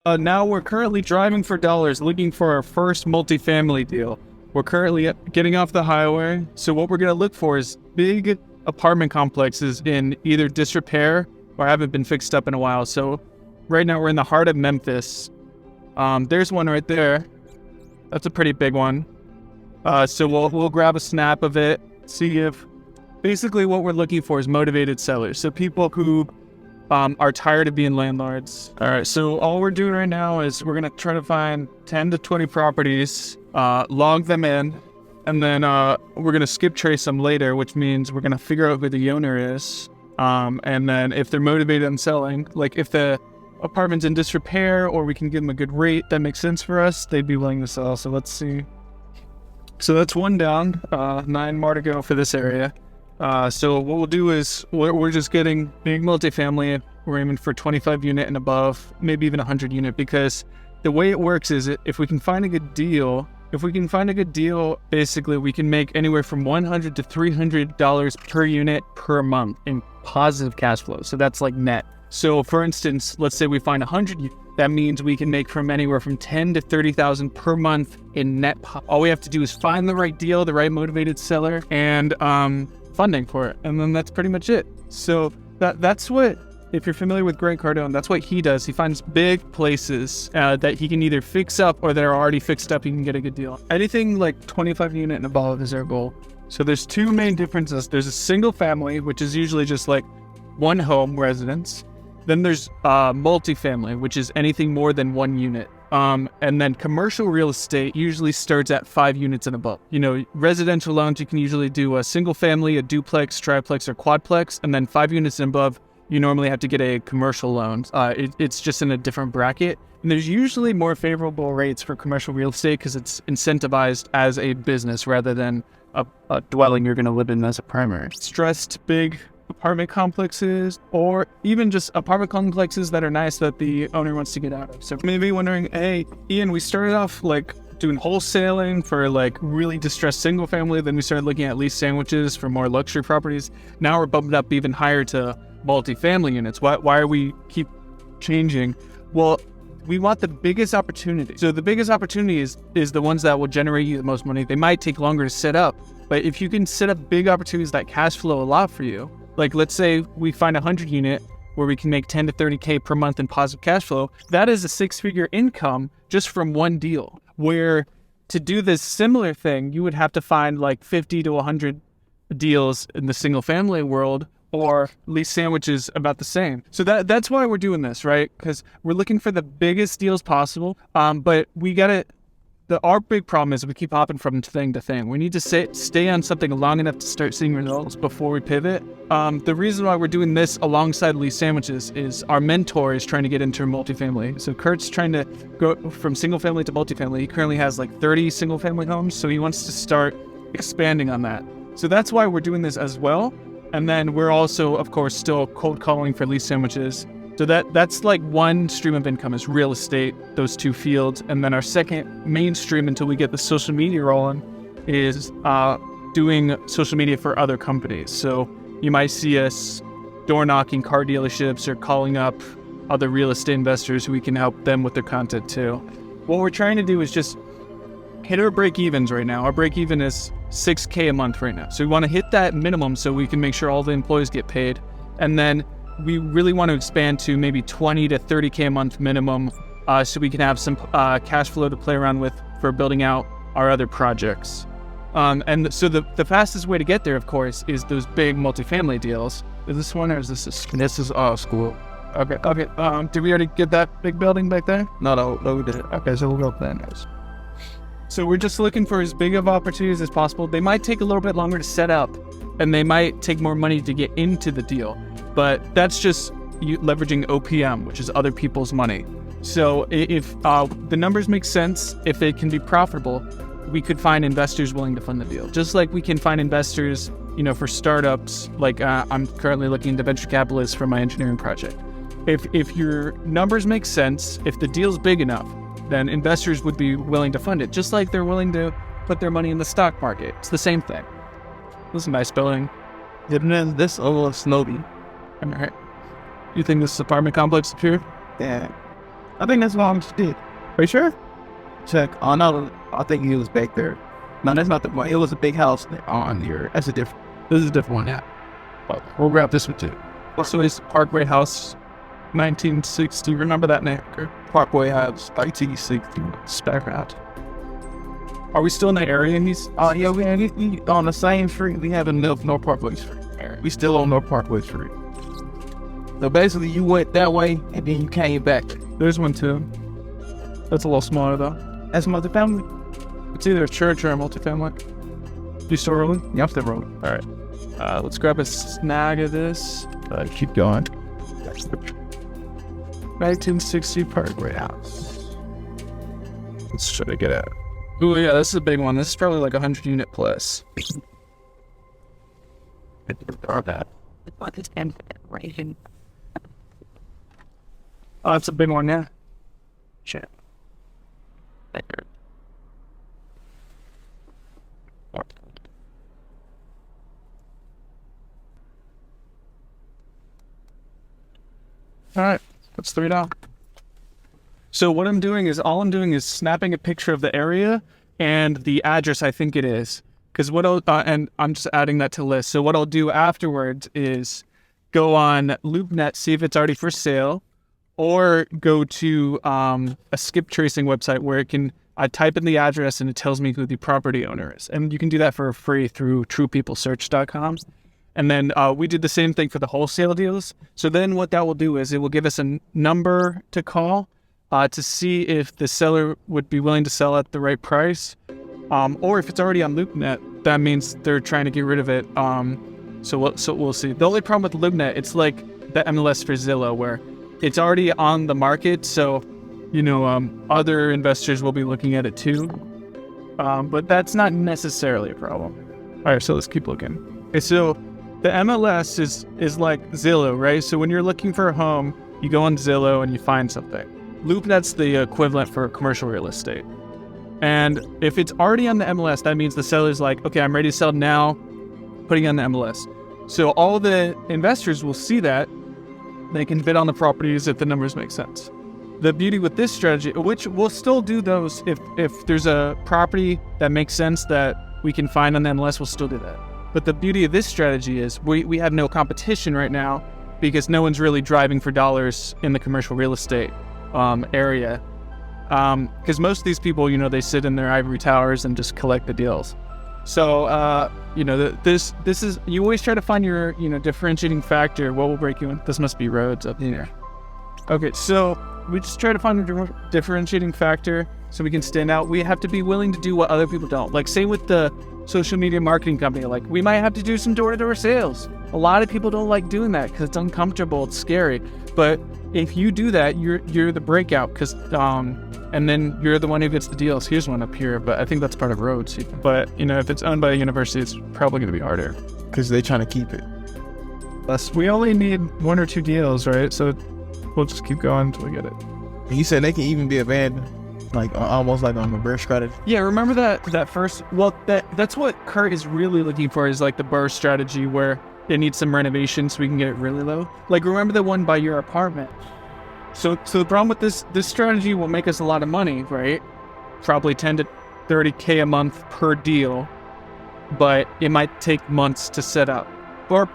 Now we're currently driving for dollars, looking for our first multifamily deal. We're currently getting off the highway, so what we're going to look for is big apartment complexes in either disrepair or haven't been fixed up in a while. So right now we're in the heart of Memphis. There's one right there. That's a pretty big one. So we'll grab a snap of it, see if basically what we're looking for is motivated sellers. So people who are tired of being landlords. All right, so all we're doing right now is we're gonna try to find 10 to 20 properties, log them in, and then we're gonna skip trace them later, which means we're gonna figure out who the owner is. And then if they're motivated on selling, like if the apartment's in disrepair or we can give them a good rate that makes sense for us, they'd be willing to sell. So let's see. So that's one down, 9 more to go for this area. So what we'll do is we're just getting big multifamily. We're aiming for 25 unit and above, maybe even 100 unit, because the way it works is if we can find a good deal, basically we can make anywhere from $100 to $300 per unit per month in positive cash flow. So that's like net. So for instance, let's say we find 100, that means we can make from anywhere from 10 to 30,000 per month in net. All we have to do is find the right deal, the right motivated seller, and funding for it, and then that's pretty much it. So that's what, if you're familiar with Grant Cardone, that's what he does. He finds big places that he can either fix up or that are already fixed up. He can get a good deal. Anything like 25 unit and above is our goal. So there's two main differences. There's a single family, which is usually just like one home residence. Then there's multifamily, which is anything more than one unit. And then commercial real estate usually starts at 5 units and above. You know, residential loans, you can usually do a single family, a duplex, triplex, or quadplex. And then 5 units and above, you normally have to get a commercial loan. It's just in a different bracket. And there's usually more favorable rates for commercial real estate because it's incentivized as a business rather than a dwelling you're going to live in as a primary. Stressed big apartment complexes, or even just apartment complexes that are nice that the owner wants to get out of. So maybe wondering, hey, Ian, we started off like doing wholesaling for like really distressed single family. Then we started looking at lease sandwiches for more luxury properties. Now we're bumping up even higher to multifamily units. Why are we keep changing? Well, we want the biggest opportunity. So the biggest opportunity is the ones that will generate you the most money. They might take longer to set up, but if you can set up big opportunities that cash flow a lot for you, like let's say we find 100 unit where we can make 10 to 30K per month in positive cash flow, that is a 6-figure income just from one deal. Where to do this similar thing, you would have to find like 50 to 100 deals in the single family world, or lease sandwiches about the same. So that's why we're doing this, right? Because we're looking for the biggest deals possible. But we gotta, our big problem is we keep hopping from thing to thing. We need to stay on something long enough to start seeing results before we pivot. The reason why we're doing this alongside lease sandwiches is our mentor is trying to get into multifamily. So Kurt's trying to go from single family to multifamily. He currently has like 30 single family homes, so he wants to start expanding on that. So that's why we're doing this as well. And then we're also, of course, still cold calling for lease sandwiches. So that's like one stream of income is real estate, those two fields. And then our second mainstream until we get the social media rolling is doing social media for other companies. So you might see us door knocking car dealerships or calling up other real estate investors who we can help them with their content too. What we're trying to do is just hit our break evens right now. Our break even is $6K a month right now. So we want to hit that minimum so we can make sure all the employees get paid. And then we really want to expand to maybe 20 to 30K a month minimum so we can have some cash flow to play around with for building out our other projects. And so the fastest way to get there, of course, is those big multifamily deals. Is this one or is this a... This is our school. Okay. Did we already get that big building back there? No, we didn't. Okay, so we'll go plan those. So we're just looking for as big of opportunities as possible. They might take a little bit longer to set up, and they might take more money to get into the deal. But that's just you leveraging OPM, which is other people's money. So if the numbers make sense, if it can be profitable, we could find investors willing to fund the deal. Just like we can find investors, for startups. Like I'm currently looking into venture capitalists for my engineering project. If your numbers make sense, if the deal's big enough, then investors would be willing to fund it, just like they're willing to put their money in the stock market. It's the same thing. This is a nice building. Didn't this over Snowby? All right. You think this apartment complex up here? Yeah. I think that's long she did. Are you sure? Check. Oh no, I think it was back there. No, that's not the one. It was a big house on here. That's a different. This is a different one. Yeah. But we'll grab this one too. So it's Parkway House, 1960. Remember that name? Parkway House, 1960. Spec out. Are we still in that area? Yeah, we on the same street. We have enough North Parkway Street. We still on North Parkway Street. So basically, you went that way and then you came back. There's one too. That's a little smaller though. That's multifamily. It's either a church or a multifamily. You still rolling? Yeah, I'm still rolling. All right. Let's grab a snag of this. Keep going. 1960 Parkway House. Let's try to get out. Oh yeah, this is a big one. This is probably like 100 unit plus. Oh, that's a big one, yeah. Shit. All right, that's 3 down. So what I'm doing is, snapping a picture of the area and the address I think it is. Because and I'm just adding that to the list. So what I'll do afterwards is go on LoopNet, see if it's already for sale, or go to a skip tracing website where I type in the address and it tells me who the property owner is. And you can do that for free through truepeoplesearch.com. And then we did the same thing for the wholesale deals. So then what that will do is it will give us a number to call to see if the seller would be willing to sell at the right price. Or if it's already on LoopNet, that means they're trying to get rid of it. So we'll see. The only problem with LoopNet, it's like the MLS for Zillow, where it's already on the market. So, other investors will be looking at it too. But that's not necessarily a problem. All right, so let's keep looking. Okay, so the MLS is like Zillow, right? So when you're looking for a home, you go on Zillow and you find something. LoopNet's the equivalent for commercial real estate. And if it's already on the MLS, that means the seller's like, okay, I'm ready to sell now, putting it on the MLS. So all the investors will see that. They can bid on the properties if the numbers make sense. The beauty with this strategy, which we'll still do those if there's a property that makes sense that we can find on the MLS, we'll still do that. But the beauty of this strategy is we have no competition right now because no one's really driving for dollars in the commercial real estate area. Because most of these people, they sit in their ivory towers and just collect the deals. So, this is, you always try to find your, differentiating factor. What will break you in? This must be roads up here. Okay, so we just try to find a differentiating factor so we can stand out. We have to be willing to do what other people don't. Like, say with the social media marketing company, like we might have to do some door-to-door sales. A lot of people don't like doing that because it's uncomfortable, it's scary. But if you do that, you're the breakout because and then you're the one who gets the deals. Here's one up here, but I think that's part of roads. But if it's owned by a university, it's probably going to be harder because they're trying to keep it. We only need 1 or 2 deals, right? So we'll just keep going until we get it. And you said they can even be abandoned, like almost like on the burst strategy. Yeah, remember that first. Well, that's what Kurt is really looking for, is like the burst strategy where it needs some renovation so we can get it really low. Like, remember the one by your apartment? So the problem with this strategy will make us a lot of money, right? Probably 10 to 30K a month per deal, but it might take months to set up, or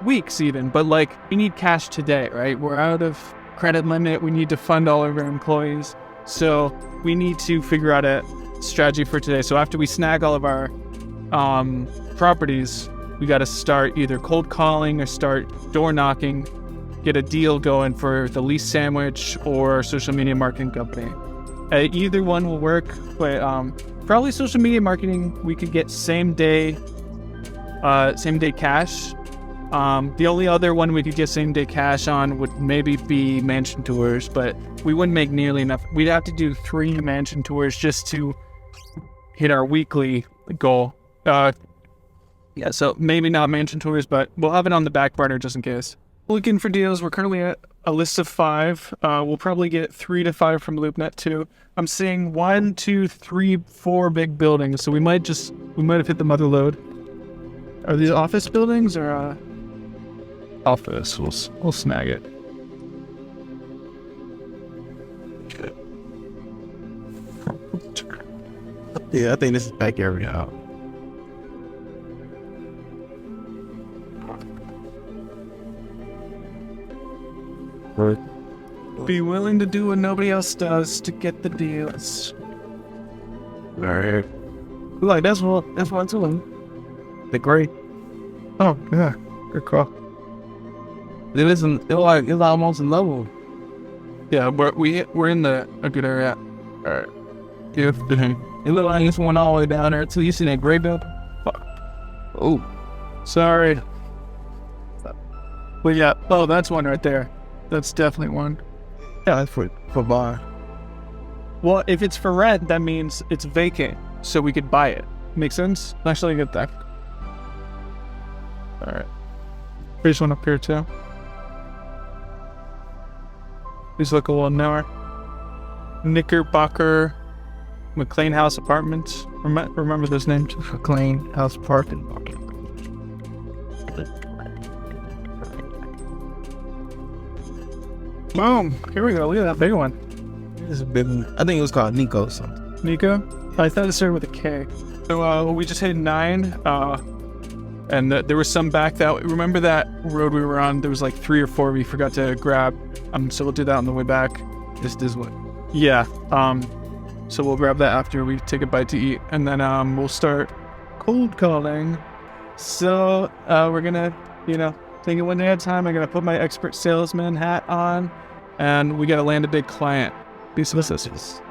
weeks even. But like, we need cash today, right? We're out of credit limit. We need to fund all of our employees. So we need to figure out a strategy for today. So after we snag all of our properties, we got to start either cold calling or start door knocking, get a deal going for the lease sandwich or social media marketing company. Either one will work, but probably social media marketing, we could get same day cash. The only other one we could get same day cash on would maybe be mansion tours, but we wouldn't make nearly enough. We'd have to do 3 mansion tours just to hit our weekly goal. Yeah, so maybe not mansion tours, but we'll have it on the back burner just in case. Looking for deals. We're currently at a list of 5. We'll probably get 3 to 5 from LoopNet too. I'm seeing 1, 2, 3, 4 big buildings, so we might have hit the mother load. Are these office buildings or office? We'll snag it. Yeah, I think this is back area out. Be willing to do what nobody else does to get the deals. Alright. Like that's one too. The gray. Oh yeah, good call. It's almost in level. Yeah, we're in a good area. Alright. Yeah. It look like it's one all the way down there too. You see that gray building? Fuck. Oh. Sorry. But yeah, oh, that's one right there. That's definitely one. Yeah, that's for bar. Well, if it's for rent, that means it's vacant, so we could buy it. Make sense? Actually, get that. All right. There's one up here too. These look a little newer. Knickerbocker McLean House Apartments. Remember those names? McLean House Parking. Boom. Here we go. Look at that big one. This is a big one. I think it was called Nico or something. Nico? I thought it started with a K. So we just hit 9. And there was some back that... Remember that road we were on? There was like 3 or 4 we forgot to grab. So we'll do that on the way back. This one. Yeah. So we'll grab that after we take a bite to eat. And then we'll start cold calling. So we're going to, take it one day at a time. I'm going to put my expert salesman hat on. And we got to land a big client. Be solicitous.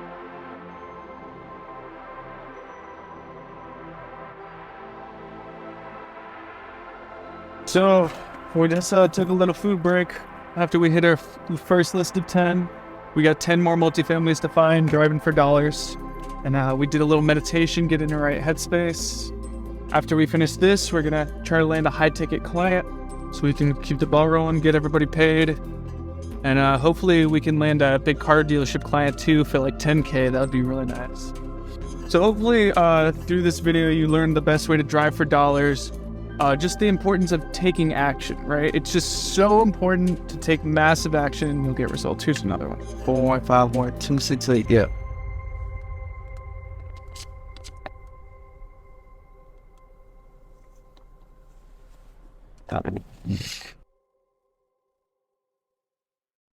So we just took a little food break after we hit our first list of 10. We got 10 more multifamilies to find, driving for dollars. And we did a little meditation, get in the right headspace. After we finish this, we're gonna try to land a high-ticket client so we can keep the ball rolling, get everybody paid. And hopefully we can land a big car dealership client too for like 10K. That would be really nice. So hopefully through this video, you learned the best way to drive for dollars. Just the importance of taking action, right? It's just so important to take massive action and you'll get results. Here's another one. 4.51, 268, yeah.